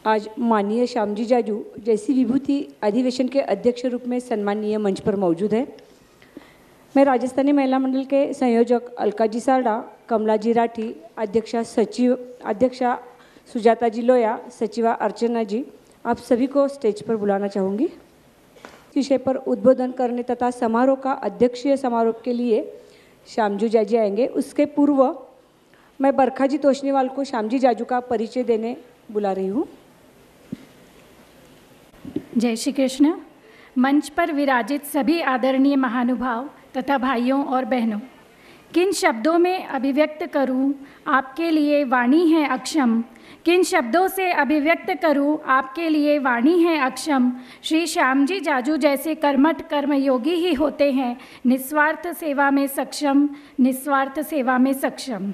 आज माननीय श्यामजी जाजू जैसी विभूति अधिवेशन के अध्यक्ष रूप में सम्माननीय मंच पर मौजूद है। मैं राजस्थानी महिला मंडल के संयोजक अलकाजी सारडा, कमलाजी राठी, अध्यक्षा सुजाता जी लोया, सचिवा अर्चना जी, आप सभी को स्टेज पर बुलाना चाहूँगी। इस विषय पर उद्बोधन करने तथा समारोह का अध्यक्षीय समारोह के लिए श्यामजी जाजी आएंगे। उसके पूर्व मैं बरखाजी तोशनीवाल को श्यामजी जाजू का परिचय देने बुला रही हूँ। जय श्री कृष्ण। मंच पर विराजित सभी आदरणीय महानुभाव तथा भाइयों और बहनों, किन शब्दों में अभिव्यक्त करूं आपके लिए वाणी है अक्षम, किन शब्दों से अभिव्यक्त करूं आपके लिए वाणी है अक्षम। श्री श्यामजी जाजू जैसे कर्मठ कर्मयोगी ही होते हैं निस्वार्थ सेवा में सक्षम, निस्वार्थ सेवा में सक्षम,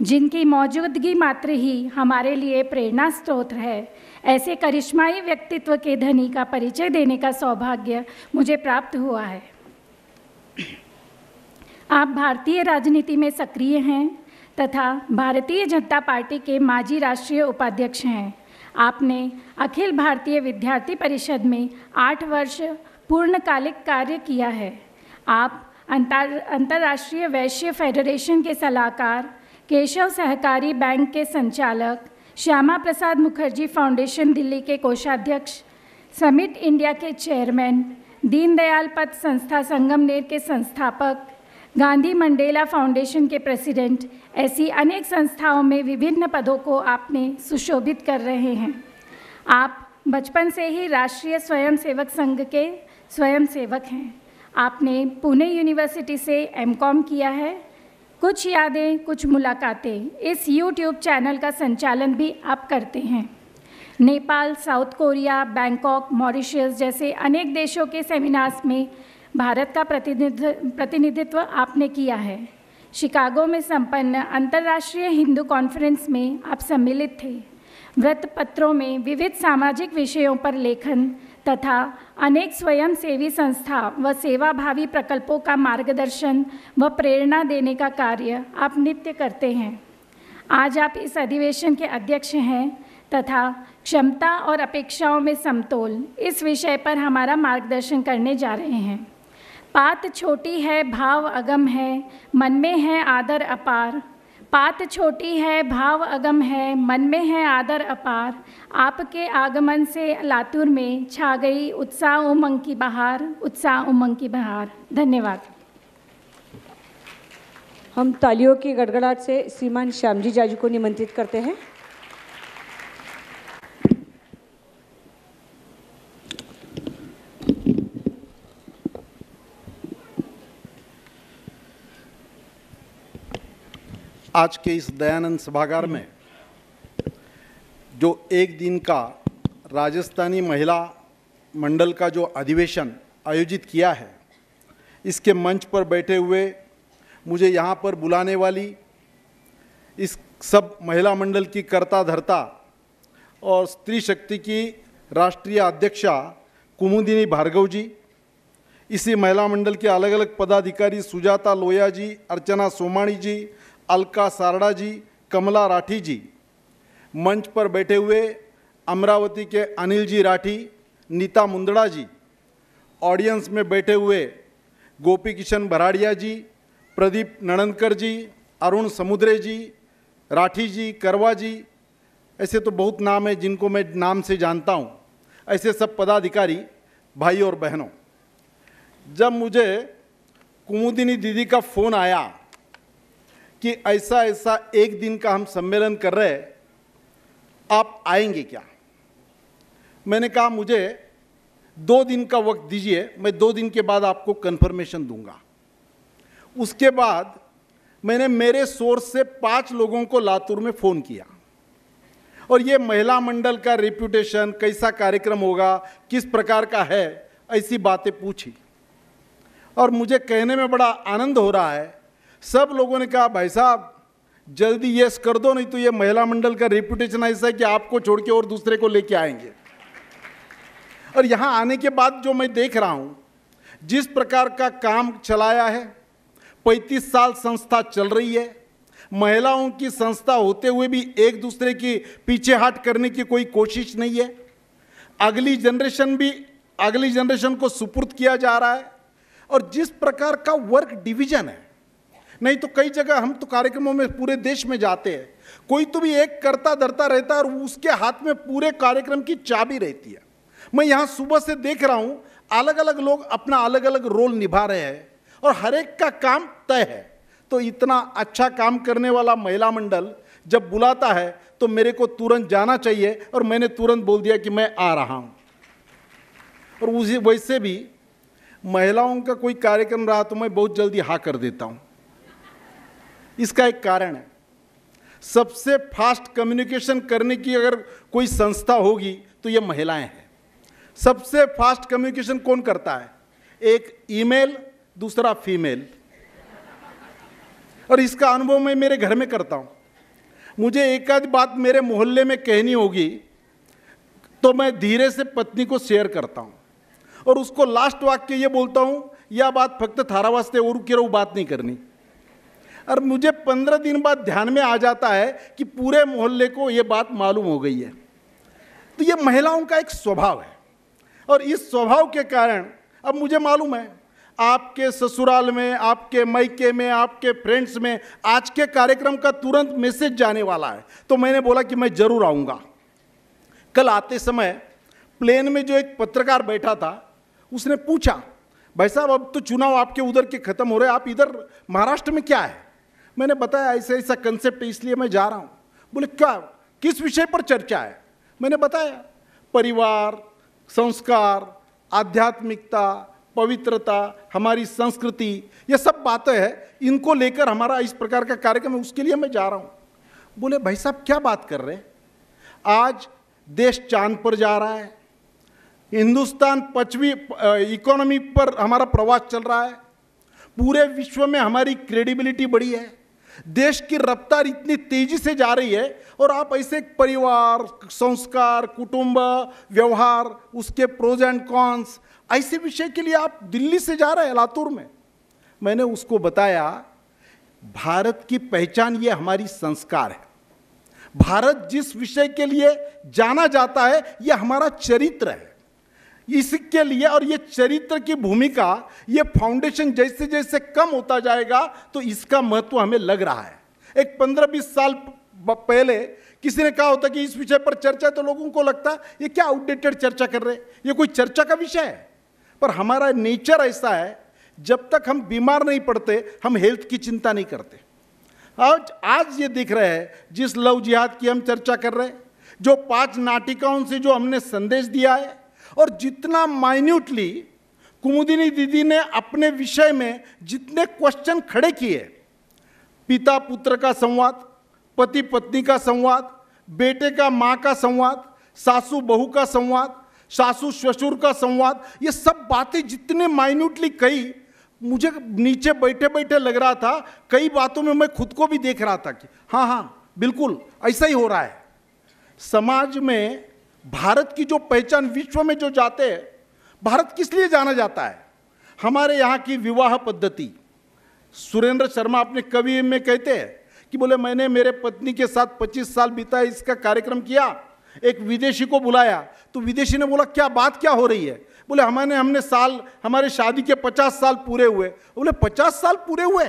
जिनकी मौजूदगी मात्र ही हमारे लिए प्रेरणा स्रोत है। ऐसे करिश्माई व्यक्तित्व के धनी का परिचय देने का सौभाग्य मुझे प्राप्त हुआ है। आप भारतीय राजनीति में सक्रिय हैं तथा भारतीय जनता पार्टी के माजी राष्ट्रीय उपाध्यक्ष हैं। आपने अखिल भारतीय विद्यार्थी परिषद में 8 वर्ष पूर्णकालिक कार्य किया है। आप अंतर्राष्ट्रीय वैश्य फेडरेशन के सलाहकार, केशव सहकारी बैंक के संचालक, श्यामा प्रसाद मुखर्जी फाउंडेशन दिल्ली के कोषाध्यक्ष, समिट इंडिया के चेयरमैन, दीनदयाल पथ संस्था संगमनेर के संस्थापक, गांधी मंडेला फाउंडेशन के प्रेसिडेंट, ऐसी अनेक संस्थाओं में विभिन्न पदों को आपने सुशोभित कर रहे हैं। आप बचपन से ही राष्ट्रीय स्वयंसेवक संघ के स्वयंसेवक हैं। आपने पुणे यूनिवर्सिटी से एमकॉम किया है। कुछ यादें कुछ मुलाकातें इस यूट्यूब चैनल का संचालन भी आप करते हैं। Nepal, south Korea, Bangkok, Mauritius जैसे अनेक देशों के सेमिनार्स में भारत का प्रतिनिधित्व आपने किया है। शिकागो में संपन्न अंतर्राष्ट्रीय हिंदू कॉन्फ्रेंस में आप सम्मिलित थे। वृत्तपत्रों में विविध सामाजिक विषयों पर लेखन तथा अनेक स्वयंसेवी संस्था व सेवाभावी प्रकल्पों का मार्गदर्शन व प्रेरणा देने का कार्य आप नित्य करते हैं। आज आप इस अधिवेशन के अध्यक्ष हैं तथा क्षमता और अपेक्षाओं में समतोल इस विषय पर हमारा मार्गदर्शन करने जा रहे हैं। पात छोटी है भाव अगम है, मन में है आदर अपार। पात छोटी है भाव अगम है, मन में है आदर अपार। आपके आगमन से लातूर में छा गई उत्साह उमंग की बहार, उत्साह उमंग की बहार। धन्यवाद। हम तालियों की गड़गड़ाहट से श्रीमान श्यामजी जाजू को निमंत्रित करते हैं। आज के इस दयानंद सभागार में जो एक दिन का राजस्थानी महिला मंडल का जो अधिवेशन आयोजित किया है, इसके मंच पर बैठे हुए मुझे यहाँ पर बुलाने वाली इस सब महिला मंडल की कर्ता धर्ता और स्त्री शक्ति की राष्ट्रीय अध्यक्षा कुमुदिनी भार्गव जी, इसी महिला मंडल के अलग अलग पदाधिकारी सुजाता लोया जी, अर्चना सोमाणी जी, अलका सारडा जी, कमला राठी जी, मंच पर बैठे हुए अमरावती के अनिल जी राठी, नीता मुंदड़ा जी, ऑडियंस में बैठे हुए गोपी किशन भराड़िया जी, प्रदीप नणंदकर जी, अरुण समुद्रे जी, राठी जी, करवा जी, ऐसे तो बहुत नाम है जिनको मैं नाम से जानता हूँ। ऐसे सब पदाधिकारी भाई और बहनों, जब मुझे कुमुदिनी दीदी का फ़ोन आया कि ऐसा ऐसा एक दिन का हम सम्मेलन कर रहे हैं, आप आएंगे क्या? मैंने कहा मुझे 2 दिन का वक्त दीजिए, मैं 2 दिन के बाद आपको कन्फर्मेशन दूंगा। उसके बाद मैंने मेरे सोर्स से 5 लोगों को लातूर में फ़ोन किया और ये महिला मंडल का रेप्यूटेशन, कैसा कार्यक्रम होगा, किस प्रकार का है, ऐसी बातें पूछी और मुझे कहने में बड़ा आनंद हो रहा है। सब लोगों ने कहा भाई साहब जल्दी यस कर दो, नहीं तो ये महिला मंडल का रेप्यूटेशन ऐसा है कि आपको छोड़ के और दूसरे को लेके आएंगे। और यहाँ आने के बाद जो मैं देख रहा हूँ, जिस प्रकार का काम चलाया है, 35 साल संस्था चल रही है, महिलाओं की संस्था होते हुए भी एक दूसरे की पीछे हट करने की कोई कोशिश नहीं है। अगली जनरेशन को सुपुर्द किया जा रहा है। और जिस प्रकार का वर्क डिवीजन है, नहीं तो कई जगह हम तो कार्यक्रमों में पूरे देश में जाते हैं, कोई तो भी एक करता धरता रहता है और उसके हाथ में पूरे कार्यक्रम की चाबी रहती है। मैं यहाँ सुबह से देख रहा हूँ अलग अलग लोग अपना अलग अलग रोल निभा रहे हैं और हर एक का काम तय है। तो इतना अच्छा काम करने वाला महिला मंडल जब बुलाता है तो मेरे को तुरंत जाना चाहिए और मैंने तुरंत बोल दिया कि मैं आ रहा हूँ। और उसी वैसे भी महिलाओं का कोई कार्यक्रम रहा तो मैं बहुत जल्दी हाँ कर देता हूँ। इसका एक कारण है, सबसे फास्ट कम्युनिकेशन करने की अगर कोई संस्था होगी तो ये महिलाएं हैं। सबसे फास्ट कम्युनिकेशन कौन करता है? एक ईमेल, दूसरा फीमेल। और इसका अनुभव मैं मेरे घर में करता हूं। मुझे एक आध बात मेरे मोहल्ले में कहनी होगी तो मैं धीरे से पत्नी को शेयर करता हूं और उसको लास्ट वाक्य ये बोलता हूं, यह बात फक्त थारा वास्ते और केरो बात नहीं करनी। और मुझे 15 दिन बाद ध्यान में आ जाता है कि पूरे मोहल्ले को ये बात मालूम हो गई है। तो ये महिलाओं का एक स्वभाव है और इस स्वभाव के कारण अब मुझे मालूम है आपके ससुराल में, आपके मायके में, आपके फ्रेंड्स में आज के कार्यक्रम का तुरंत मैसेज जाने वाला है। तो मैंने बोला कि मैं जरूर आऊँगा। कल आते समय प्लेन में जो एक पत्रकार बैठा था उसने पूछा, भाई साहब अब तो चुनाव आपके उधर के खत्म हो रहे, आप इधर महाराष्ट्र में क्या है? मैंने बताया ऐसा ऐसा कंसेप्ट है इसलिए मैं जा रहा हूँ। बोले क्या, किस विषय पर चर्चा है? मैंने बताया परिवार, संस्कार, आध्यात्मिकता, पवित्रता, हमारी संस्कृति, ये सब बातें हैं, इनको लेकर हमारा इस प्रकार का कार्यक्रम है, उसके लिए मैं जा रहा हूँ। बोले भाई साहब क्या बात कर रहे हैं? आज देश चांद पर जा रहा है, हिंदुस्तान 5वीं इकोनॉमी पर हमारा प्रवास चल रहा है, पूरे विश्व में हमारी क्रेडिबिलिटी बढ़ी है, देश की रफ्तार इतनी तेजी से जा रही है और आप ऐसे परिवार, संस्कार, कुटुंब, व्यवहार, उसके प्रोज एंड कॉन्स, ऐसे विषय के लिए आप दिल्ली से जा रहे हैं लातूर में। मैंने उसको बताया भारत की पहचान ये हमारी संस्कार है। भारत जिस विषय के लिए जाना जाता है ये हमारा चरित्र है। इसके लिए और ये चरित्र की भूमिका, ये फाउंडेशन जैसे जैसे कम होता जाएगा तो इसका महत्व हमें लग रहा है। एक 15-20 साल पहले किसी ने कहा होता कि इस विषय पर चर्चा है तो लोगों को लगता ये क्या आउटडेटेड चर्चा कर रहे हैं, ये कोई चर्चा का विषय है। पर हमारा नेचर ऐसा है, जब तक हम बीमार नहीं पड़ते हम हेल्थ की चिंता नहीं करते। आज ये दिख रहा है जिस लव जिहाद की हम चर्चा कर रहे हैं, जो 5 नाटिकाओं से जो हमने संदेश दिया है और जितना माइन्यूटली कुमुदिनी दीदी ने अपने विषय में जितने क्वेश्चन खड़े किए, पिता पुत्र का संवाद, पति पत्नी का संवाद, बेटे का माँ का संवाद, सासू बहू का संवाद, सासू ससुर का संवाद, ये सब बातें जितने माइन्यूटली कही, मुझे नीचे बैठे बैठे लग रहा था, कई बातों में मैं खुद को भी देख रहा था कि हाँ हाँ बिल्कुल ऐसा ही हो रहा है। समाज में भारत की जो पहचान, विश्व में जो जाते हैं, भारत किस लिए जाना जाता है? हमारे यहाँ की विवाह पद्धति, सुरेंद्र शर्मा अपने कवि में कहते हैं कि बोले मैंने मेरे पत्नी के साथ 25 साल बिताए, इसका कार्यक्रम किया, एक विदेशी को बुलाया तो विदेशी ने बोला क्या बात क्या हो रही है? बोले हमने साल, हमारे शादी के 50 साल पूरे हुए। बोले 50 साल पूरे हुए,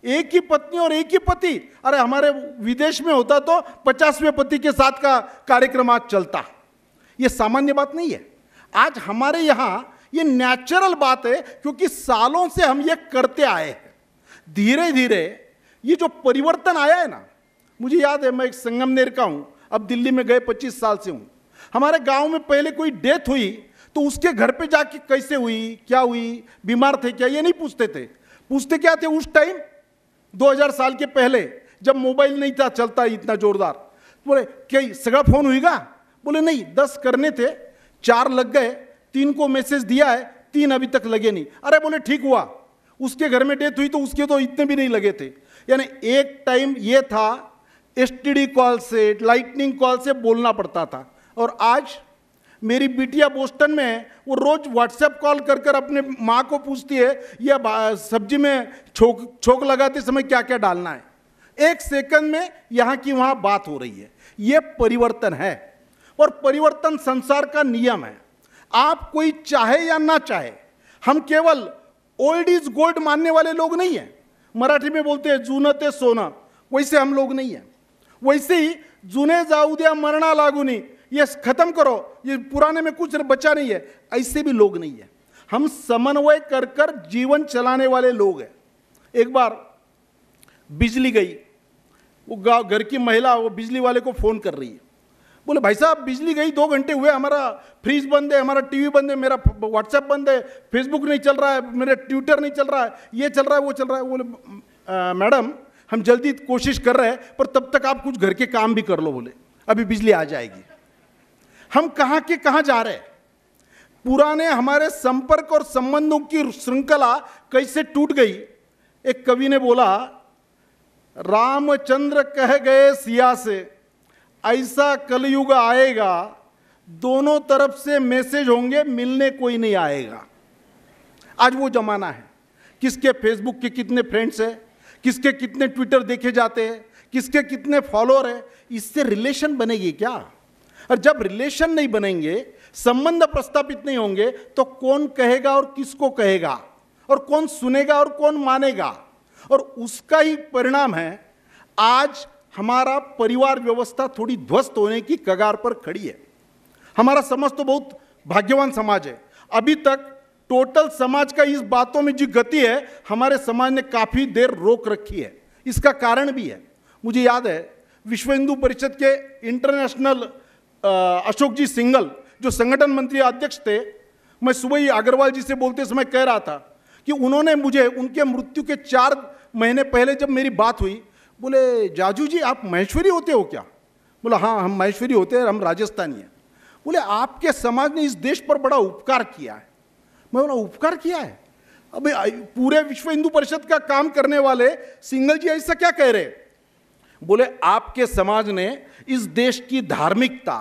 एक ही पत्नी और एक ही पति? अरे हमारे विदेश में होता तो 50वें पति के साथ का कार्यक्रम आज चलता। ये सामान्य बात नहीं है, आज हमारे यहाँ ये नेचुरल बात है क्योंकि सालों से हम ये करते आए हैं। धीरे धीरे ये जो परिवर्तन आया है ना, मुझे याद है मैं एक संगमनेर का हूँ, अब दिल्ली में गए 25 साल से हूँ। हमारे गांव में पहले कोई डेथ हुई तो उसके घर पे जाके कैसे हुई, क्या हुई, बीमार थे क्या, ये नहीं पूछते थे। पूछते क्या थे उस टाइम 2000 साल के पहले जब मोबाइल नहीं था चलता इतना जोरदार? बोले क्या सगड़ा फोन हुईगा? बोले नहीं, 10 करने थे, 4 लग गए, 3 को मैसेज दिया है, 3 अभी तक लगे नहीं। अरे बोले ठीक हुआ, उसके घर में डेथ हुई तो उसके तो इतने भी नहीं लगे थे। यानी एक टाइम ये था एसटीडी कॉल से, लाइटनिंग कॉल से बोलना पड़ता था। और आज मेरी बिटिया बोस्टन में है, वो रोज व्हाट्सएप कॉल कर कर अपने माँ को पूछती है या सब्जी में छोक लगाते समय क्या क्या डालना है। एक सेकंड में यहाँ की वहाँ बात हो रही है। ये परिवर्तन है और परिवर्तन संसार का नियम है। आप कोई चाहे या ना चाहे, हम केवल ओल्ड इज गोल्ड मानने वाले लोग नहीं हैं। मराठी में बोलते हैं जुनं ते सोनं, वैसे हम लोग नहीं हैं। वैसे ही जुने जाऊ द्या मरना लागूनी, ये खत्म करो, ये पुराने में कुछ बचा नहीं है, ऐसे भी लोग नहीं है। हम समन्वय कर कर जीवन चलाने वाले लोग हैं। एक बार बिजली गई, वो गाँव घर की महिला वो बिजली वाले को फ़ोन कर रही है, बोले भाई साहब बिजली गई 2 घंटे हुए, हमारा फ्रिज बंद है, हमारा टीवी बंद है, मेरा व्हाट्सएप बंद है, फेसबुक नहीं चल रहा है, मेरा ट्विटर नहीं चल रहा है, ये चल रहा है वो चल रहा है। बोले मैडम हम जल्दी कोशिश कर रहे हैं, पर तब तक आप कुछ घर के काम भी कर लो, बोले अभी बिजली आ जाएगी। हम कहाँ के कहाँ जा रहे हैं? पुराने हमारे संपर्क और संबंधों की श्रृंखला कैसे टूट गई। एक कवि ने बोला, रामचंद्र कह गए सिया से, ऐसा कलयुग आएगा, दोनों तरफ से मैसेज होंगे, मिलने कोई नहीं आएगा। आज वो जमाना है। किसके फेसबुक के कितने फ्रेंड्स हैं, किसके कितने ट्विटर देखे जाते हैं, किसके कितने फॉलोअर हैं, इससे रिलेशन बनेगी क्या? और जब रिलेशन नहीं बनेंगे, संबंध प्रस्थापित नहीं होंगे, तो कौन कहेगा और किसको कहेगा, और कौन सुनेगा और कौन मानेगा? और उसका ही परिणाम है आज हमारा परिवार व्यवस्था थोड़ी ध्वस्त होने की कगार पर खड़ी है। हमारा समाज तो बहुत भाग्यवान समाज है। अभी तक टोटल समाज का इस बातों में जो गति है, हमारे समाज ने काफ़ी देर रोक रखी है। इसका कारण भी है, मुझे याद है विश्व हिंदू परिषद के इंटरनेशनल अशोक जी सिंघल जो संगठन मंत्री अध्यक्ष थे, मैं सुबह ही अग्रवाल जी से बोलते समय कह रहा था कि उन्होंने मुझे उनके मृत्यु के 4 महीने पहले जब मेरी बात हुई, बोले जाजू जी आप महेश्वरी होते हो क्या? बोला हाँ हम महेश्वरी होते हैं, हम राजस्थानी हैं। बोले आपके समाज ने इस देश पर बड़ा उपकार किया है। मैं बोला उपकार किया है? अबे पूरे विश्व हिंदू परिषद का काम करने वाले सिंघल जी ऐसा क्या कह रहे? बोले आपके समाज ने इस देश की धार्मिकता,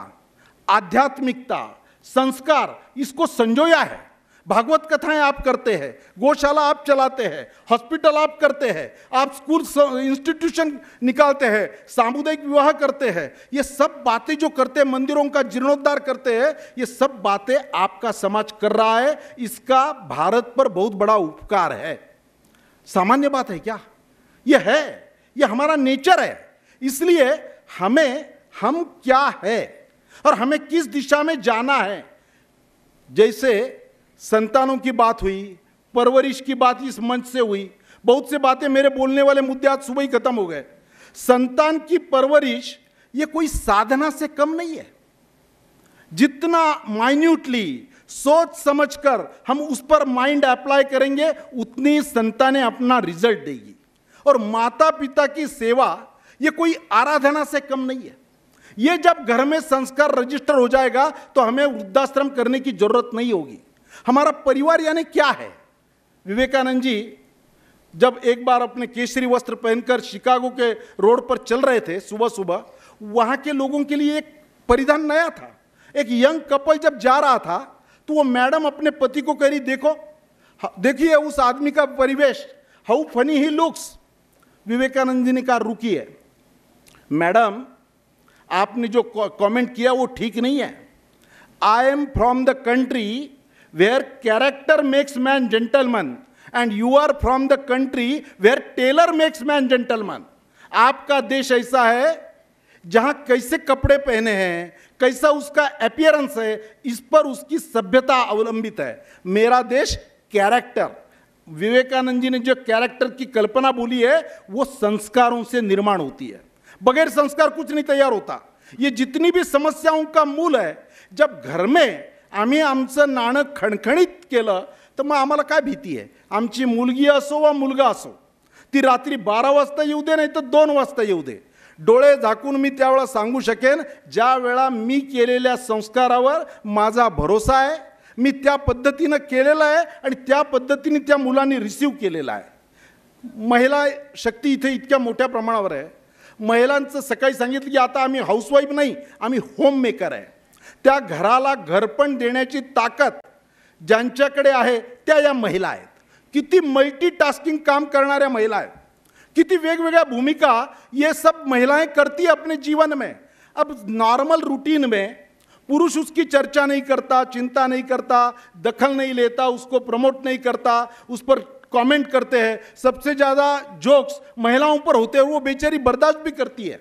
आध्यात्मिकता, संस्कार इसको संजोया है। भागवत कथाएं आप करते हैं, गौशाला आप चलाते हैं, हॉस्पिटल आप करते हैं, आप स्कूल इंस्टीट्यूशन निकालते हैं, सामुदायिक विवाह करते हैं। ये सब बातें जो करते हैं, मंदिरों का जीर्णोद्धार करते हैं, ये सब बातें आपका समाज कर रहा है। इसका भारत पर बहुत बड़ा उपकार है। सामान्य बात है क्या? ये है, ये हमारा नेचर है। इसलिए हम क्या है और हमें किस दिशा में जाना है। जैसे संतानों की बात हुई, परवरिश की बात इस मंच से हुई, बहुत से बातें मेरे बोलने वाले मुद्दे आज सुबह ही खत्म हो गए। संतान की परवरिश ये कोई साधना से कम नहीं है। जितना माइन्यूटली सोच समझकर हम उस पर माइंड अप्लाई करेंगे, उतनी संतानें अपना रिजल्ट देगी। और माता पिता की सेवा ये कोई आराधना से कम नहीं है। ये जब घर में संस्कार रजिस्टर हो जाएगा तो हमें वृद्धाश्रम करने की जरूरत नहीं होगी। हमारा परिवार यानी क्या है? विवेकानंद जी जब एक बार अपने केसरी वस्त्र पहनकर शिकागो के रोड पर चल रहे थे सुबह सुबह, वहां के लोगों के लिए एक परिधान नया था। एक यंग कपल जब जा रहा था तो वो मैडम अपने पति को कह रही, देखो देखिए उस आदमी का परिवेश, how funny he looks. Vivekananda ji ने कहा रुकिए मैडम, आपने जो कमेंट किया वो ठीक नहीं है। I am from the country where character makes man gentleman and you are from the country where tailor makes man gentleman. आपका देश ऐसा है जहां कैसे कपड़े पहने हैं, कैसा उसका अपीयरेंस है, इस पर उसकी सभ्यता अवलंबित है। मेरा देश कैरेक्टर, विवेकानंद जी ने जो कैरेक्टर की कल्पना बोली है वो संस्कारों से निर्माण होती है। बगैर संस्कार कुछ नहीं तैयार होता। ये जितनी भी समस्याओं का मूल है, जब घर में आम्ही आमचं नाणं खणखणीत केलं तर मग आम्हाला काय भीती आहे? आमची मुलगी असो वा मुलगा असो, ती रात्री 12 वाजता येऊ दे नाही तर 2 वाजता येऊ दे, डोळे झाकून मी त्यावेळेला सांगू शकेन, ज्या वेळा मी केलेल्या संस्कारावर माझा भरोसा आहे, मी त्या पद्धतीनं केलेलं आहे आणि त्या पद्धतीने त्या मुलांनी रिसीव्ह केलेला आहे। महिला शक्ती इथे इतक्या मोठ्या प्रमाणावर आहे। महिलांचं सकाळी सांगितलं की आता आम्ही हाऊसवाईफ नाही, आम्ही होम मेकर आहे। त्या घराला घरपण देण्याची ताकद ज्यांच्याकडे आहे त्या या महिला आहेत। किती मल्टीटास्किंग काम करणाऱ्या महिला आहेत। किती वेगवेगळ्या भूमिका ये सब महिलाएं करती है अपने जीवन में। अब नॉर्मल रूटीन में पुरुष उसकी चर्चा नहीं करता, चिंता नहीं करता, दखल नहीं लेता, उसको प्रमोट नहीं करता, उस पर कमेंट करते हैं। सबसे ज़्यादा जोक्स महिलाओं पर होते हैं, वो बेचारी बर्दाश्त भी करती है।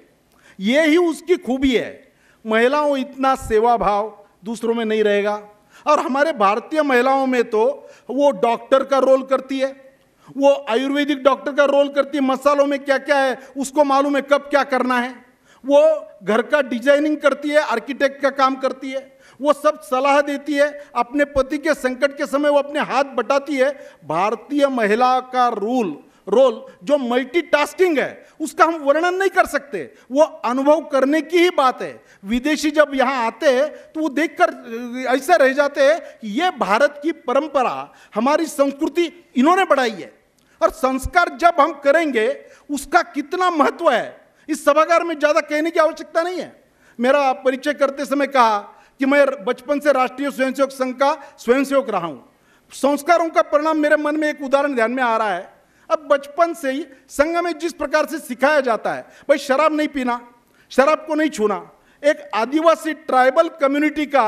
ये ही उसकी खूबी है। महिलाओं इतना सेवा भाव दूसरों में नहीं रहेगा। और हमारे भारतीय महिलाओं में तो वो डॉक्टर का रोल करती है, वो आयुर्वेदिक डॉक्टर का रोल करती है, मसालों में क्या क्या है उसको मालूम है, कब क्या करना है। वो घर का डिजाइनिंग करती है, आर्किटेक्ट का काम करती है, वो सब सलाह देती है। अपने पति के संकट के समय वो अपने हाथ बटाती है। भारतीय महिला का रोल जो मल्टीटास्किंग है उसका हम वर्णन नहीं कर सकते, वो अनुभव करने की ही बात है। विदेशी जब यहाँ आते हैं तो वो देखकर ऐसा रह जाते हैं कि ये भारत की परंपरा, हमारी संस्कृति इन्होंने बढ़ाई है। और संस्कार जब हम करेंगे उसका कितना महत्व है, इस सभागार में ज़्यादा कहने की आवश्यकता नहीं है। मेरा परिचय करते समय कहा कि मैं बचपन से राष्ट्रीय स्वयंसेवक संघ का स्वयंसेवक रहा हूँ। संस्कारों का परिणाम मेरे मन में एक उदाहरण ध्यान में आ रहा है। अब बचपन से ही संघ में जिस प्रकार से सिखाया जाता है, भाई शराब नहीं पीना, शराब को नहीं छूना। एक आदिवासी ट्राइबल कम्युनिटी का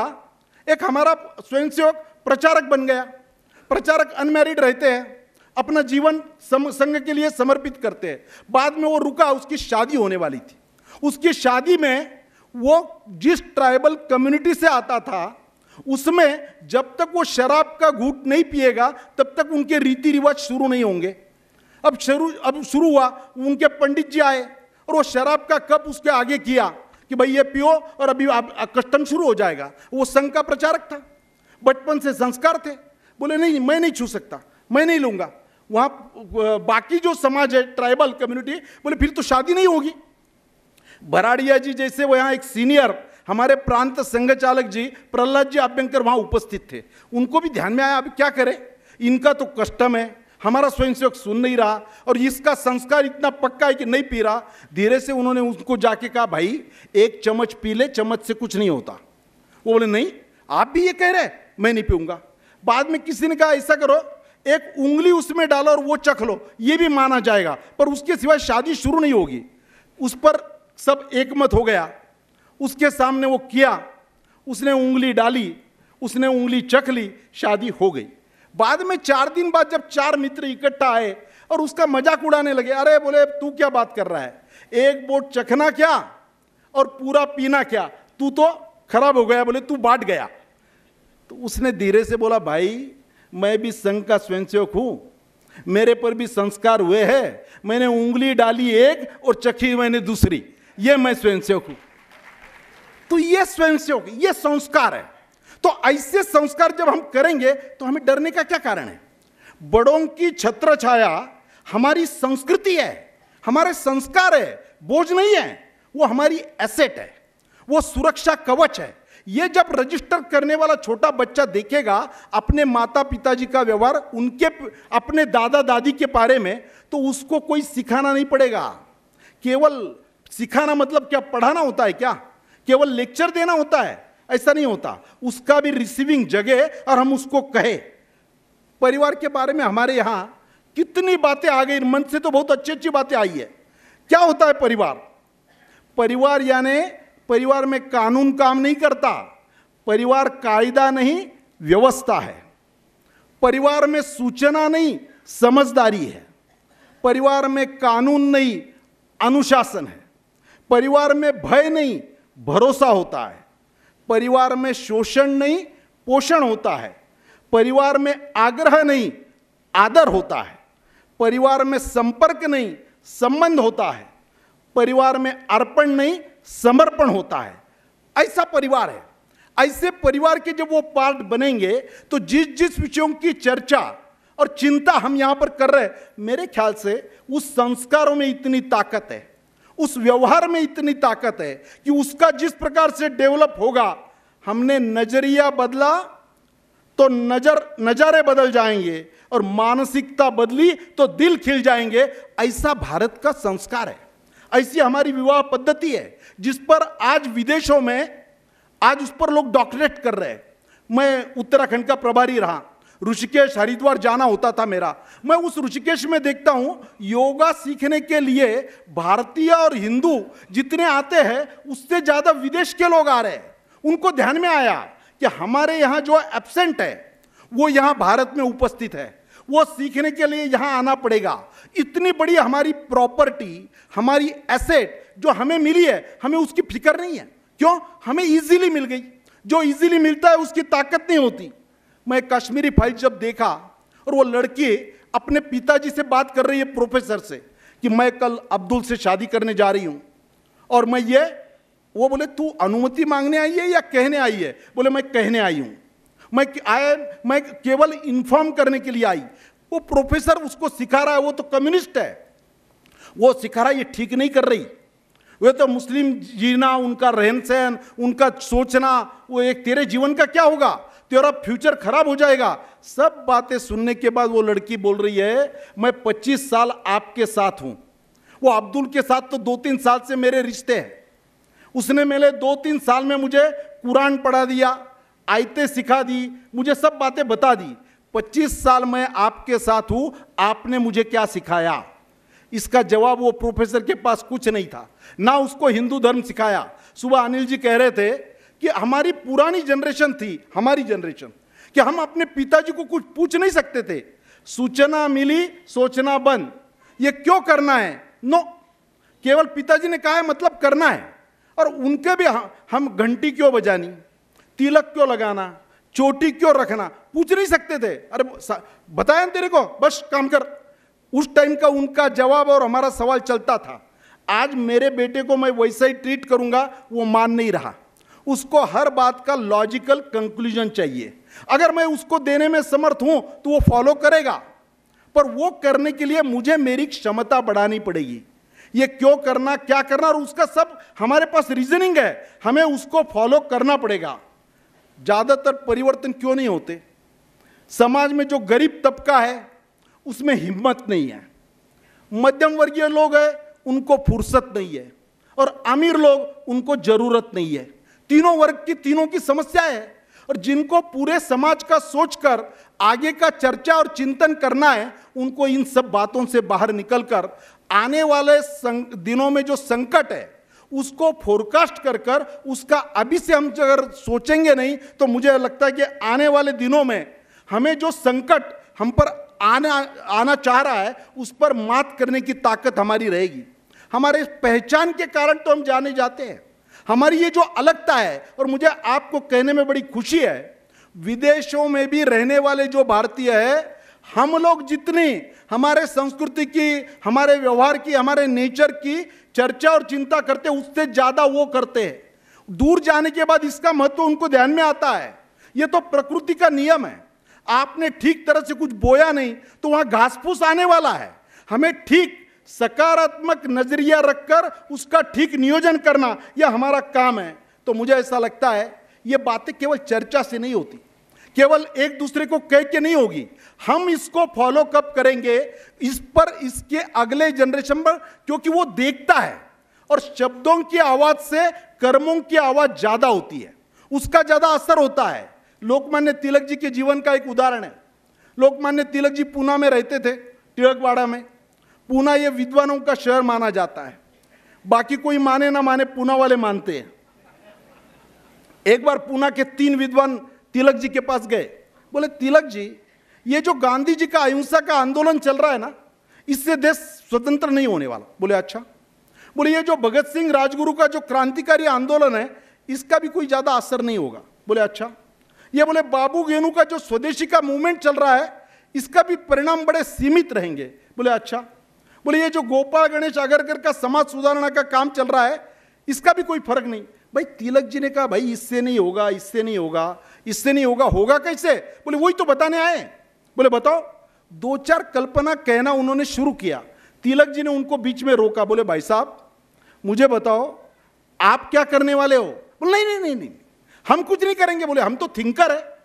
एक हमारा स्वयंसेवक प्रचारक बन गया। प्रचारक अनमैरिड रहते हैं, अपना जीवन संघ के लिए समर्पित करते हैं। बाद में वो रुका, उसकी शादी होने वाली थी। उसकी शादी में वो जिस ट्राइबल कम्युनिटी से आता था उसमें जब तक वो शराब का घूंट नहीं पिएगा तब तक उनके रीति रिवाज शुरू नहीं होंगे। अब शुरू हुआ, उनके पंडित जी आए और वो शराब का कप उसके आगे किया कि भाई ये पियो और अभी कस्टम शुरू हो जाएगा। वो संघ का प्रचारक था, बचपन से संस्कार थे। बोले नहीं, मैं नहीं छू सकता, मैं नहीं लूंगा। वहाँ बाकी जो समाज है ट्राइबल कम्युनिटी बोले फिर तो शादी नहीं होगी। बराड़िया जी जैसे वो यहाँ एक सीनियर हमारे प्रांत संघ चालक जी प्रहलाद जी अभ्यंकर वहाँ उपस्थित थे। उनको भी ध्यान में आया अभी क्या करें, इनका तो कस्टम है, हमारा स्वयंसेवक सुन नहीं रहा और इसका संस्कार इतना पक्का है कि नहीं पी रहा। धीरे से उन्होंने उसको जाके कहा भाई एक चम्मच पी ले, चम्मच से कुछ नहीं होता। वो बोले नहीं, आप भी ये कह रहे, मैं नहीं पीऊंगा। बाद में किसी ने कहा ऐसा करो, एक उंगली उसमें डालो और वो चख लो, ये भी माना जाएगा, पर उसके सिवाय शादी शुरू नहीं होगी। उस पर सब एकमत हो गया। उसके सामने वो किया, उसने उंगली डाली, उसने उंगली चख ली, शादी हो गई। बाद में 4 दिन बाद जब 4 मित्र इकट्ठा आए और उसका मजाक उड़ाने लगे, अरे बोले तू क्या बात कर रहा है, एक बोट चखना क्या और पूरा पीना क्या, तू तो खराब हो गया, बोले तू बांट गया। तो उसने धीरे से बोला भाई मैं भी संघ का स्वयंसेवक हूं, मेरे पर भी संस्कार हुए हैं, मैंने उंगली डाली एक और चखी मैंने दूसरी, ये मैं स्वयंसेवक हूं। तो ये स्वयंसेवक, ये संस्कार है। तो ऐसे संस्कार जब हम करेंगे तो हमें डरने का क्या कारण है। बड़ों की छत्र छाया हमारी संस्कृति है, हमारे संस्कार है, बोझ नहीं है, वो हमारी एसेट है, वो सुरक्षा कवच है। ये जब रजिस्टर करने वाला छोटा बच्चा देखेगा अपने माता पिताजी का व्यवहार, उनके अपने दादा दादी के बारे में, तो उसको कोई सिखाना नहीं पड़ेगा। केवल सिखाना मतलब क्या, पढ़ाना होता है क्या, केवल लेक्चर देना होता है, ऐसा नहीं होता। उसका भी रिसीविंग जगह और हम उसको कहे। परिवार के बारे में हमारे यहाँ कितनी बातें आ गई, मन से तो बहुत अच्छी अच्छी बातें आई है। क्या होता है परिवार? परिवार यानी परिवार में कानून काम नहीं करता, परिवार कायदा नहीं व्यवस्था है। परिवार में सूचना नहीं समझदारी है, परिवार में कानून नहीं अनुशासन है, परिवार में भय नहीं भरोसा होता है, परिवार में शोषण नहीं पोषण होता है, परिवार में आग्रह नहीं आदर होता है, परिवार में संपर्क नहीं संबंध होता है, परिवार में अर्पण नहीं समर्पण होता है। ऐसा परिवार है। ऐसे परिवार के जब वो पार्ट बनेंगे तो जिस जिस विषयों की चर्चा और चिंता हम यहां पर कर रहे हैं, मेरे ख्याल से उस संस्कारों में इतनी ताकत है, उस व्यवहार में इतनी ताकत है कि उसका जिस प्रकार से डेवलप होगा, हमने नजरिया बदला तो नजारे बदल जाएंगे और मानसिकता बदली तो दिल खिल जाएंगे। ऐसा भारत का संस्कार है, ऐसी हमारी विवाह पद्धति है जिस पर आज विदेशों में आज उस पर लोग डॉक्टरेट कर रहे हैं। मैं उत्तराखंड का प्रभारी रहा ऋषिकेश हरिद्वार जाना होता था मेरा। मैं उस ऋषिकेश में देखता हूं योगा सीखने के लिए भारतीय और हिंदू जितने आते हैं उससे ज्यादा विदेश के लोग आ रहे हैं। उनको ध्यान में आया कि हमारे यहाँ जो एब्सेंट है वो यहाँ भारत में उपस्थित है, वो सीखने के लिए यहाँ आना पड़ेगा। इतनी बड़ी हमारी प्रॉपर्टी, हमारी एसेट जो हमें मिली है, हमें उसकी फिक्र नहीं है। क्यों? हमें इजीली मिल गई। जो इजीली मिलता है उसकी ताकत नहीं होती। मैं कश्मीरी फाइल जब देखा और वो लड़की अपने पिताजी से बात कर रही है प्रोफेसर से कि मैं कल अब्दुल से शादी करने जा रही हूं और मैं ये, वो बोले तू अनुमति मांगने आई है या कहने आई है? बोले मैं कहने आई हूं, मैं केवल इन्फॉर्म करने के लिए आई। वो प्रोफेसर उसको सिखा रहा है, वो तो कम्युनिस्ट है, वो सिखा रहा है ये ठीक नहीं कर रही। वे तो मुस्लिम जीना, उनका रहन सहन, उनका सोचना, वो एक तेरे जीवन का क्या होगा, तेरा फ्यूचर खराब हो जाएगा। सब बातें सुनने के बाद वो लड़की बोल रही है मैं 25 साल आपके साथ हूं। वो अब्दुल के साथ तो 2-3 साल से मेरे रिश्ते हैं। उसने मेरे 2-3 साल में मुझे कुरान पढ़ा दिया, आयतें सिखा दी, मुझे सब बातें बता दी। 25 साल मैं आपके साथ हूं, आपने मुझे क्या सिखाया? इसका जवाब वो प्रोफेसर के पास कुछ नहीं था, ना उसको हिंदू धर्म सिखाया। सुबह अनिल जी कह रहे थे कि हमारी पुरानी जनरेशन थी, हमारी जनरेशन, कि हम अपने पिताजी को कुछ पूछ नहीं सकते थे। सूचना मिली, सोचना बंद, ये क्यों करना है? नो, केवल पिताजी ने कहा है मतलब करना है। और उनके भी हम घंटी क्यों बजानी, तिलक क्यों लगाना, चोटी क्यों रखना, पूछ नहीं सकते थे। अरे बताया तेरे को, बस काम कर। उस टाइम का उनका जवाब और हमारा सवाल चलता था। आज मेरे बेटे को मैं वैसा ही ट्रीट करूंगा, वो मान नहीं रहा। उसको हर बात का लॉजिकल कंक्लूजन चाहिए। अगर मैं उसको देने में समर्थ हूं तो वो फॉलो करेगा, पर वो करने के लिए मुझे मेरी क्षमता बढ़ानी पड़ेगी। ये क्यों करना, क्या करना, और उसका सब हमारे पास रीजनिंग है, हमें उसको फॉलो करना पड़ेगा। ज्यादातर परिवर्तन क्यों नहीं होते? समाज में जो गरीब तबका है उसमें हिम्मत नहीं है, मध्यम वर्गीय लोग हैं उनको फुर्सत नहीं है, और अमीर लोग उनको जरूरत नहीं है। तीनों वर्ग की, तीनों की समस्या है। और जिनको पूरे समाज का सोचकर आगे का चर्चा और चिंतन करना है, उनको इन सब बातों से बाहर निकलकर आने वाले दिनों में जो संकट है उसको फोरकास्ट कर उसका अभी से हम अगर सोचेंगे नहीं तो मुझे लगता है कि आने वाले दिनों में हमें जो संकट हम पर आना चाह रहा है उस पर मात करने की ताकत हमारी रहेगी। हमारे पहचान के कारण तो हम जाने जाते हैं, हमारी ये जो अलगता है। और मुझे आपको कहने में बड़ी खुशी है, विदेशों में भी रहने वाले जो भारतीय है, हम लोग जितनी हमारे संस्कृति की, हमारे व्यवहार की, हमारे नेचर की चर्चा और चिंता करते हैं, उससे ज्यादा वो करते हैं। दूर जाने के बाद इसका महत्व उनको ध्यान में आता है। ये तो प्रकृति का नियम है। आपने ठीक तरह से कुछ बोया नहीं तो वहां घास फूस आने वाला है। हमें ठीक सकारात्मक नजरिया रखकर उसका ठीक नियोजन करना यह हमारा काम है। तो मुझे ऐसा लगता है ये बातें केवल चर्चा से नहीं होती, केवल एक दूसरे को कह के नहीं होगी। हम इसको फॉलो कब करेंगे, इस पर इसके अगले जनरेशन पर, क्योंकि वो देखता है और शब्दों की आवाज से कर्मों की आवाज ज्यादा होती है, उसका ज्यादा असर होता है। लोकमान्य तिलक जी के जीवन का एक उदाहरण है। लोकमान्य तिलक जी पूना में रहते थे, टिळकवाड़ा में। पूना ये विद्वानों का शहर माना जाता है, बाकी कोई माने ना माने पूना वाले मानते हैं। एक बार पूना के 3 विद्वान तिलक जी के पास गए, बोले तिलक जी ये जो गांधी जी का अहिंसा का आंदोलन चल रहा है ना, इससे देश स्वतंत्र नहीं होने वाला। बोले अच्छा। बोले ये जो भगत सिंह राजगुरु का जो क्रांतिकारी आंदोलन है, इसका भी कोई ज्यादा असर नहीं होगा। बोले अच्छा। ये बोले बाबू गेनू का जो स्वदेशी का मूवमेंट चल रहा है, इसका भी परिणाम बड़े सीमित रहेंगे। बोले अच्छा। बोले ये जो गोपाल गणेश आगरकर का समाज सुधारना का काम चल रहा है, इसका भी कोई फर्क नहीं। भाई तिलक जी ने कहा भाई इससे नहीं होगा, इससे नहीं होगा, इससे नहीं होगा, होगा कैसे? बोले वही तो बताने आए। बोले बताओ। 2-4 कल्पना कहना उन्होंने शुरू किया। तिलक जी ने उनको बीच में रोका। बोले भाई साहब मुझे बताओ आप क्या करने वाले हो? बोले नहीं नहीं नहीं नहीं, हम कुछ नहीं करेंगे। बोले हम तो थिंकर है,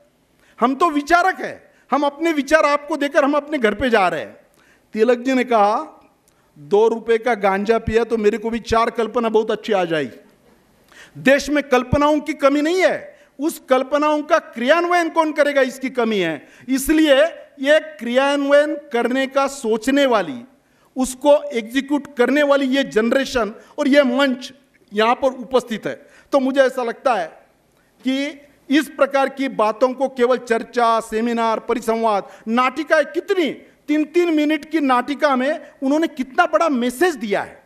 हम तो विचारक है, हम अपने विचार आपको देकर हम अपने घर पे जा रहे हैं। तिलक जी ने कहा 2 रुपए का गांजा पिया तो मेरे को भी 4 कल्पना बहुत अच्छी आ जाएगी। देश में कल्पनाओं की कमी नहीं है, उस कल्पनाओं का क्रियान्वयन कौन करेगा, इसकी कमी है। इसलिए ये क्रियान्वयन करने का सोचने वाली, उसको एग्जीक्यूट करने वाली ये जनरेशन और ये मंच यहाँ पर उपस्थित है। तो मुझे ऐसा लगता है कि इस प्रकार की बातों को केवल चर्चा, सेमिनार, परिसंवाद, नाटिका कितनी 3-3 मिनट की नाटिका में उन्होंने कितना बड़ा मैसेज दिया है,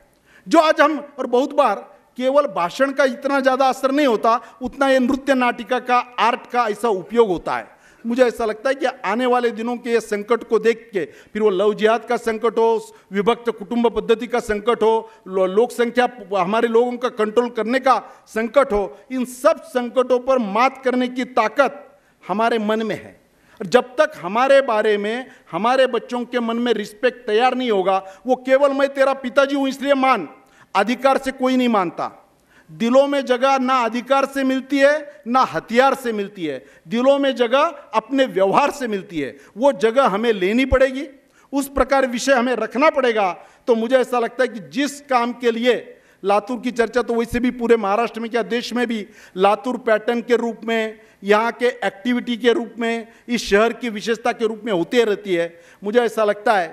जो आज हम, और बहुत बार केवल भाषण का इतना ज़्यादा असर नहीं होता, उतना ये नृत्य नाटिका का, आर्ट का ऐसा उपयोग होता है। मुझे ऐसा लगता है कि आने वाले दिनों के संकट को देख के, फिर वो लव जिहाद का संकट हो, विभक्त कुटुंब पद्धति का संकट हो, लोक संख्या हमारे लोगों का कंट्रोल करने का संकट हो, इन सब संकटों पर मात करने की ताकत हमारे मन में है। और जब तक हमारे बारे में, हमारे बच्चों के मन में रिस्पेक्ट तैयार नहीं होगा, वो केवल मैं तेरा पिताजी हूं इसलिए मान, अधिकार से कोई नहीं मानता। दिलों में जगह ना अधिकार से मिलती है ना हथियार से मिलती है, दिलों में जगह अपने व्यवहार से मिलती है। वो जगह हमें लेनी पड़ेगी, उस प्रकार विषय हमें रखना पड़ेगा। तो मुझे ऐसा लगता है कि जिस काम के लिए लातूर की चर्चा तो वैसे भी पूरे महाराष्ट्र में, क्या देश में भी लातूर पैटर्न के रूप में, यहाँ के एक्टिविटी के रूप में, इस शहर की विशेषता के रूप में होती रहती है। मुझे ऐसा लगता है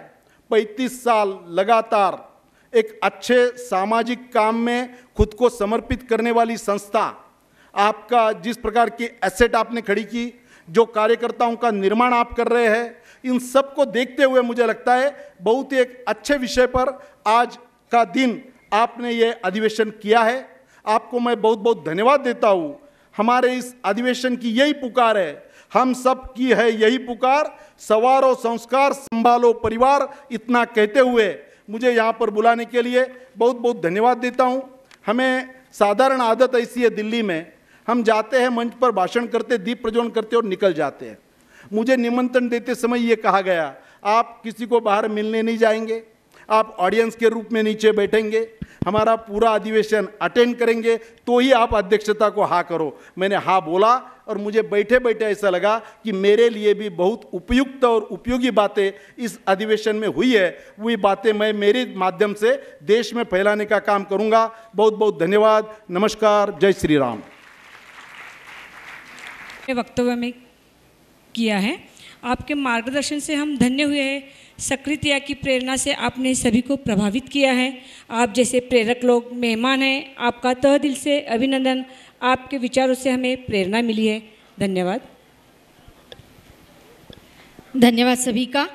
35 साल लगातार एक अच्छे सामाजिक काम में खुद को समर्पित करने वाली संस्था, आपका जिस प्रकार की एसेट आपने खड़ी की, जो कार्यकर्ताओं का निर्माण आप कर रहे हैं, इन सब को देखते हुए मुझे लगता है बहुत ही एक अच्छे विषय पर आज का दिन आपने ये अधिवेशन किया है। आपको मैं बहुत बहुत धन्यवाद देता हूँ। हमारे इस अधिवेशन की यही पुकार है, हम सब की है यही पुकार, सवारो संस्कार संभालो परिवार, इतना कहते हुए मुझे यहाँ पर बुलाने के लिए बहुत बहुत धन्यवाद देता हूँ। हमें साधारण आदत ऐसी है दिल्ली में, हम जाते हैं मंच पर भाषण करते, दीप प्रज्वलन करते और निकल जाते हैं। मुझे निमंत्रण देते समय ये कहा गया, आप किसी को बाहर मिलने नहीं जाएंगे, आप ऑडियंस के रूप में नीचे बैठेंगे, हमारा पूरा अधिवेशन अटेंड करेंगे, तो ही आप अध्यक्षता को हाँ करो। मैंने हाँ बोला और मुझे बैठे बैठे ऐसा लगा कि मेरे लिए भी बहुत उपयुक्त और उपयोगी बातें इस अधिवेशन में हुई है। वही बातें मैं मेरे माध्यम से देश में फैलाने का काम करूंगा। बहुत बहुत धन्यवाद। नमस्कार। जय श्री राम। वक्तव्य में किया है, आपके मार्गदर्शन से हम धन्य हुए हैं। सक्रियता की प्रेरणा से आपने सभी को प्रभावित किया है। आप जैसे प्रेरक लोग मेहमान हैं, आपका तहे दिल से अभिनंदन। आपके विचारों से हमें प्रेरणा मिली है। धन्यवाद। धन्यवाद सभी का।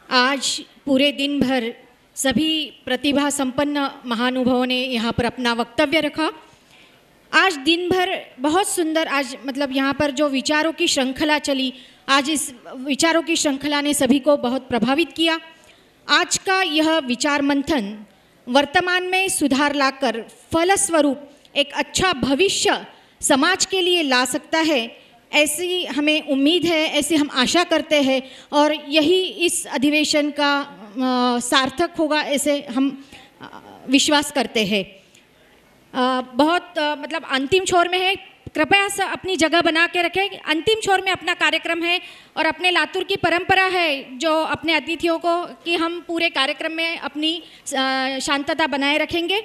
आज पूरे दिन भर सभी प्रतिभा संपन्न महानुभावों ने यहाँ पर अपना वक्तव्य रखा। आज दिन भर बहुत सुंदर, आज मतलब यहाँ पर जो विचारों की श्रृंखला चली, आज इस विचारों की श्रृंखला ने सभी को बहुत प्रभावित किया। आज का यह विचार मंथन वर्तमान में सुधार लाकर फलस्वरूप एक अच्छा भविष्य समाज के लिए ला सकता है, ऐसी हमें उम्मीद है, ऐसी हम आशा करते हैं और यही इस अधिवेशन का सार्थक होगा, ऐसे हम विश्वास करते हैं। बहुत मतलब अंतिम छोर में है, कृपया अपनी जगह बना के रखें। अंतिम छोर में अपना कार्यक्रम है और अपने लातूर की परंपरा है जो अपने अतिथियों को कि हम पूरे कार्यक्रम में अपनी शांतता बनाए रखेंगे।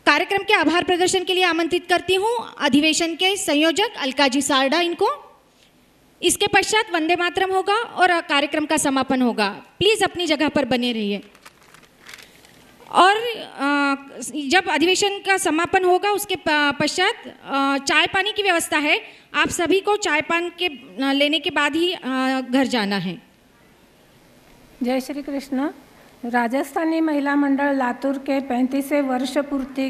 कार्यक्रम के आभार प्रदर्शन के लिए आमंत्रित करती हूँ अधिवेशन के संयोजक अलकाजी सारडा इनको। इसके पश्चात वंदे मातरम होगा और कार्यक्रम का समापन होगा। प्लीज़ अपनी जगह पर बने रहिए। और जब अधिवेशन का समापन होगा उसके पश्चात चाय पानी की व्यवस्था है। आप सभी को चाय पान के लेने के बाद ही घर जाना है। जय श्री कृष्ण। राजस्थानी महिला मंडल लातूर के 35वें वर्ष पूर्ति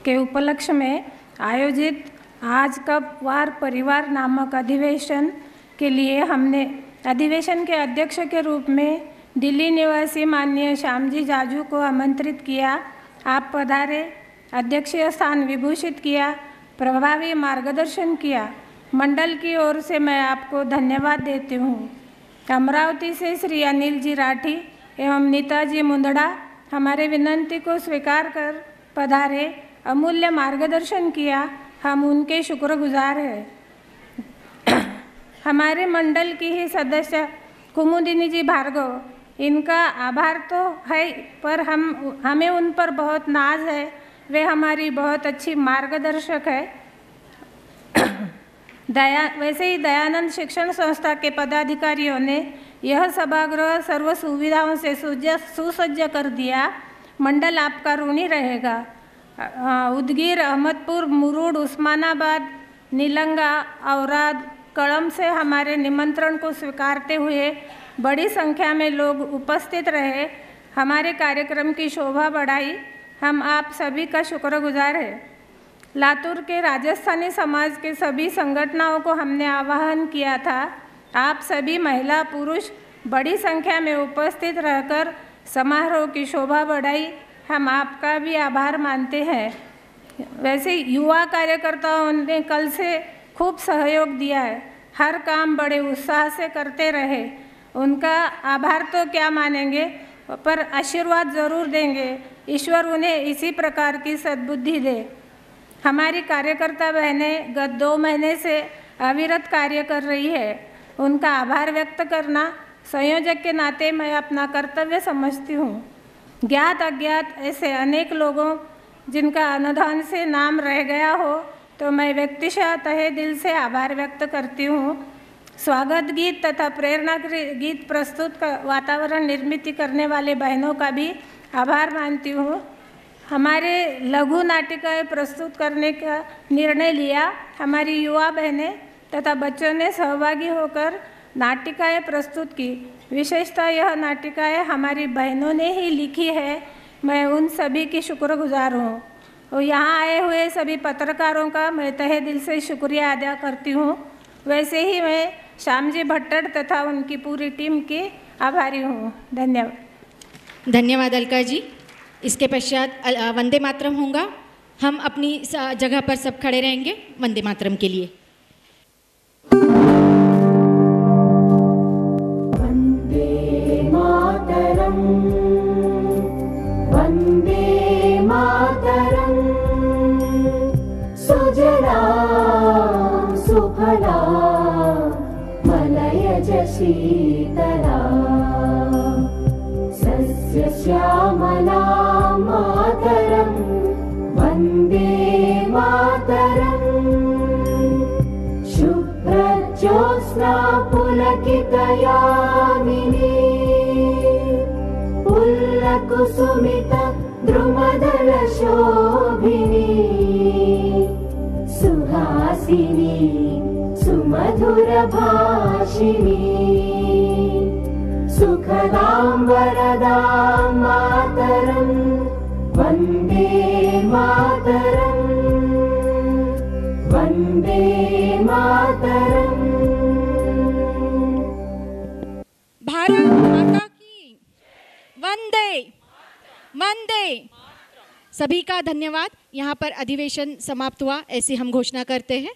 के उपलक्ष्य में आयोजित आज कब वार परिवार नामक अधिवेशन के लिए हमने अधिवेशन के अध्यक्ष के रूप में दिल्ली निवासी माननीय श्यामजी जाजू को आमंत्रित किया। आप पधारे, अध्यक्षीय स्थान विभूषित किया, प्रभावी मार्गदर्शन किया। मंडल की ओर से मैं आपको धन्यवाद देती हूँ। अमरावती से श्री अनिल जी राठी एवं नीताजी मुंदड़ा हमारे विनंती को स्वीकार कर पधारे, अमूल्य मार्गदर्शन किया। हम उनके शुक्रगुजार हैं। हमारे मंडल की ही सदस्य कुमुदिनी जी भार्गव, इनका आभार तो है पर हमें उन पर बहुत नाज है। वे हमारी बहुत अच्छी मार्गदर्शक है। वैसे ही दयानंद शिक्षण संस्था के पदाधिकारियों ने यह सभागृह सर्व सुविधाओं से सुसज्ज कर दिया। मंडल आपका ऋणी रहेगा। उदगीर, अहमदपुर, मुरुड, उस्मानाबाद, नीलंगा, औराद, कड़म से हमारे निमंत्रण को स्वीकारते हुए बड़ी संख्या में लोग उपस्थित रहे, हमारे कार्यक्रम की शोभा बढ़ाई। हम आप सभी का शुक्रगुजार हैं। लातूर के राजस्थानी समाज के सभी संगठनों को हमने आह्वान किया था। आप सभी महिला पुरुष बड़ी संख्या में उपस्थित रहकर समारोह की शोभा बढ़ाई। हम आपका भी आभार मानते हैं। वैसे युवा कार्यकर्ताओं ने कल से खूब सहयोग दिया है, हर काम बड़े उत्साह से करते रहे। उनका आभार तो क्या मानेंगे, पर आशीर्वाद ज़रूर देंगे। ईश्वर उन्हें इसी प्रकार की सद्बुद्धि दे। हमारी कार्यकर्ता बहनें गत 2 महीने से अविरत कार्य कर रही है। उनका आभार व्यक्त करना संयोजक के नाते मैं अपना कर्तव्य समझती हूँ। ज्ञात अज्ञात ऐसे अनेक लोगों जिनका अनुदान से नाम रह गया हो तो मैं व्यक्तिशः तहे दिल से आभार व्यक्त करती हूँ। स्वागत गीत तथा प्रेरणा गीत प्रस्तुत का वातावरण निर्मित करने वाले बहनों का भी आभार मानती हूँ। हमारे लघु नाटिकाएँ प्रस्तुत करने का निर्णय लिया। हमारी युवा बहनें तथा बच्चों ने सहभागी होकर नाटिकाएँ प्रस्तुत की। विशेषतः यह नाटिकाएँ हमारी बहनों ने ही लिखी है। मैं उन सभी की शुक्रगुजार हूँ और यहाँ आए हुए सभी पत्रकारों का मैं तहे दिल से शुक्रिया अदा करती हूँ। वैसे ही मैं श्यामजी भट्टर तथा उनकी पूरी टीम की आभारी हूँ। धन्यवाद। धन्यवाद अलका जी। इसके पश्चात वंदे मातरम होगा। हम अपनी जगह पर सब खड़े रहेंगे वंदे मातरम के लिए। वंदे मातरम, वंदे मातरम, सुजला सुफला मलयज शीतला, सस्य श्यामला मातरं, वन्दे मातरं। शुभ्रज्योत्स्ना पुलकितयामिनी, पुल्लकुसुमित द्रुमदलशोभिनी, सुहासिनी सुमधुरभाषिणी, सुखदां वरदां मातरं, वन्दे मातरं, वन्दे मातरं। भारत माता की वंदे वंदे। सभी का धन्यवाद। यहाँ पर अधिवेशन समाप्त हुआ ऐसी हम घोषणा करते हैं।